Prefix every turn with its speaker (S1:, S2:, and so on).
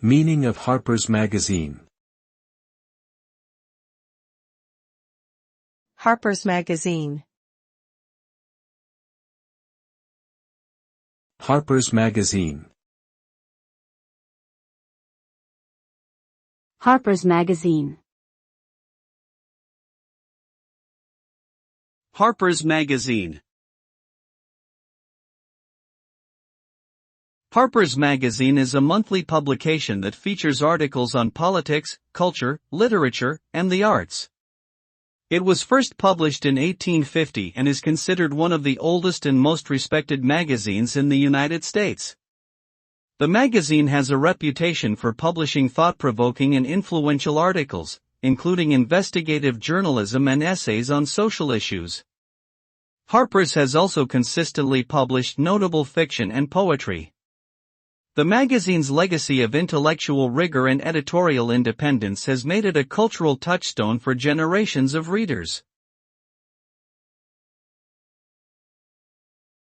S1: Meaning of Harper's Magazine.
S2: Harper's Magazine.
S1: Harper's Magazine.
S3: Harper's Magazine.
S4: Harper's Magazine. Harper's Magazine is a monthly publication that features articles on politics, culture, literature, and the arts. It was first published in 1850 and is considered one of the oldest and most respected magazines in the United States. The magazine has a reputation for publishing thought-provoking and influential articles, including investigative journalism and essays on social issues. Harper's has also consistently published notable fiction and poetry. The magazine's legacy of intellectual rigor and editorial independence has made it a cultural touchstone for generations of readers.